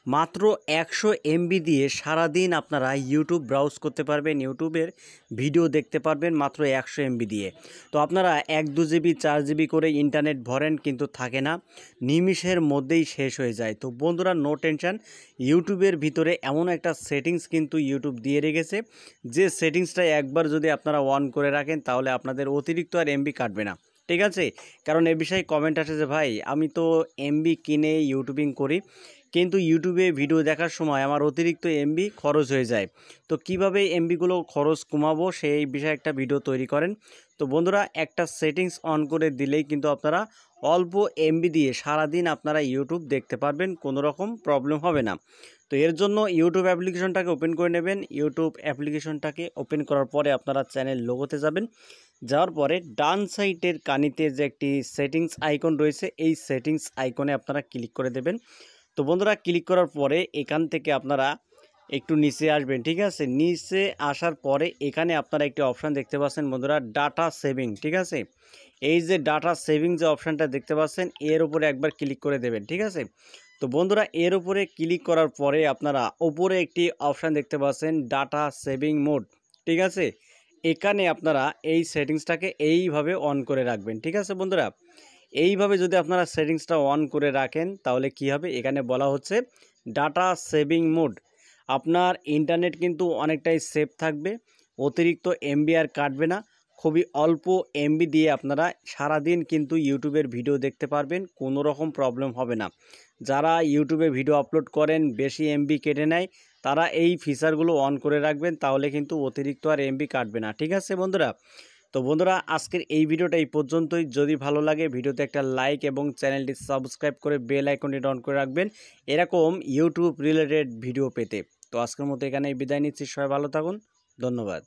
মাত্র 100 এমবি দিয়ে সারাদিন আপনারা ইউটিউব ব্রাউজ করতে পারবেন, ইউটিউবের ভিডিও দেখতে পারবেন মাত্র 100 এমবি দিয়ে। তো আপনারা 1-2 জিবি 4 জিবি করে ইন্টারনেট ভরেন, কিন্তু থাকে না, নিমিষের মধ্যেই শেষ হয়ে যায়। তো বন্ধুরা, নো টেনশন, ইউটিউবের ভিতরে এমন একটা সেটিংস কিন্তু ইউটিউব দিয়ে রেখেছে, যে সেটিংসটা একবার যদি আপনারা অন করে রাখেন তাহলে আপনাদের অতিরিক্ত আর এমবি কাটবে না। ঠিক আছে? কারণ এ বিষয়ে কমেন্ট আসে যে ভাই, আমি তো এমবি কিনে ইউটিউবিং করি, কিন্তু ইউটিউবে ভিডিও দেখার সময় আমার অতিরিক্ত এমবি খরচ হয়ে যায়। তো কিভাবে এমবিগুলো খরচ কমাবো সেই বিষয়ে একটা ভিডিও তৈরি করেন। তো বন্ধুরা, একটা সেটিংস অন করে দিলেই কিন্তু আপনারা অল্প এমবি দিয়ে সারাদিন আপনারা ইউটিউব দেখতে পারবেন, কোনো রকম প্রবলেম হবে না। তো এর জন্য ইউটিউব অ্যাপ্লিকেশনটাকে ওপেন করে নেবেন। ইউটিউব অ্যাপ্লিকেশনটাকে ওপেন করার পরে আপনারা চ্যানেল লোগোতে যাবেন। যাওয়ার পরে ডান সাইডের কানিতে যে একটি সেটিংস আইকন রয়েছে, এই সেটিংস আইকনে আপনারা ক্লিক করে দেবেন। তো বন্ধুরা, ক্লিক করার পরে এখান থেকে আপনারা একটু নিচে আসবেন। ঠিক আছে? নিচে আসার পরে এখানে আপনারা একটি অপশান দেখতে পাচ্ছেন বন্ধুরা, ডাটা সেভিং। ঠিক আছে? এই যে ডাটা সেভিং যে অপশানটা দেখতে পাচ্ছেন, এর উপরে একবার ক্লিক করে দেবেন। ঠিক আছে? তো বন্ধুরা, এর উপরে ক্লিক করার পরে আপনারা উপরে একটি অপশান দেখতে পাচ্ছেন, ডাটা সেভিং মোড। ঠিক আছে? এখানে আপনারা এই সেটিংসটাকে এইভাবে অন করে রাখবেন। ঠিক আছে বন্ধুরা? এইভাবে যদি আপনারা সেটিংসটা অন করে রাখেন তাহলে কি হবে, এখানে বলা হচ্ছে ডাটা সেভিং মোড। আপনার ইন্টারনেট কিন্তু অনেকটাই সেফ থাকবে, অতিরিক্ত এমবি আর কাটবে না। খুবই অল্প এমবি দিয়ে আপনারা সারাদিন কিন্তু ইউটিউবের ভিডিও দেখতে পারবেন, কোনো রকম প্রবলেম হবে না। যারা ইউটিউবে ভিডিও আপলোড করেন, বেশি এমবি কেটে নেয়, তারা এই ফিচারগুলো অন করে রাখবেন, তাহলে কিন্তু অতিরিক্ত আর এমবি কাটবে না। ঠিক আছে বন্ধুরা? তো বন্ধুরা, আজকের এই ভিডিওটা এই পর্যন্তই। যদি ভালো লাগে ভিডিওতে একটা লাইক এবং চ্যানেলটি সাবস্ক্রাইব করে বেল আইকনটি অন করে রাখবেন এরকম ইউটিউব রিলেটেড ভিডিও পেতে। তো আজকের মতো এখানেই বিদায় নিচ্ছি। সবাই ভালো থাকুন। ধন্যবাদ।